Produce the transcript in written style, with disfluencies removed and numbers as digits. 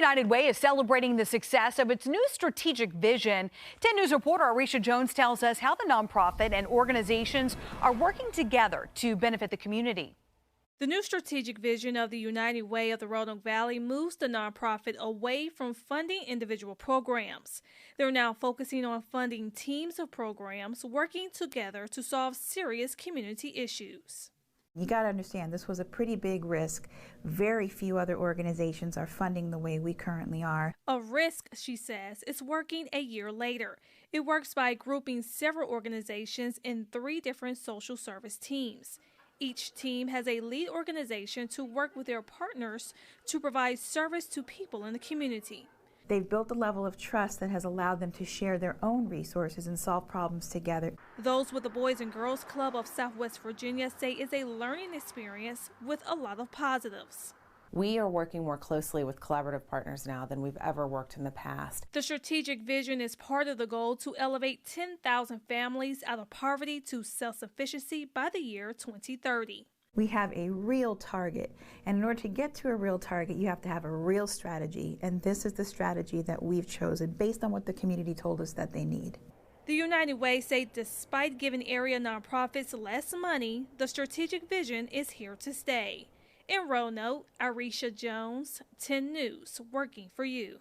United Way is celebrating the success of its new strategic vision. 10 News reporter Arisha Jones tells us how the nonprofit and organizations are working together to benefit the community. The new strategic vision of the United Way of the Roanoke Valley moves the nonprofit away from funding individual programs. They're now focusing on funding teams of programs working together to solve serious community issues. You got to understand, this was a pretty big risk. Very few other organizations are funding the way we currently are. A risk, she says, is working a year later. It works by grouping several organizations in 3 different social service teams. Each team has a lead organization to work with their partners to provide service to people in the community. They've built a level of trust that has allowed them to share their own resources and solve problems together. Those with the Boys and Girls Club of Southwest Virginia say it's a learning experience with a lot of positives. We are working more closely with collaborative partners now than we've ever worked in the past. The strategic vision is part of the goal to elevate 10,000 families out of poverty to self-sufficiency by the year 2030. We have a real target, and in order to get to a real target, you have to have a real strategy, and this is the strategy that we've chosen based on what the community told us that they need. The United Way say despite giving area nonprofits less money, the strategic vision is here to stay. In Roanoke, Arisha Jones, 10 News, working for you.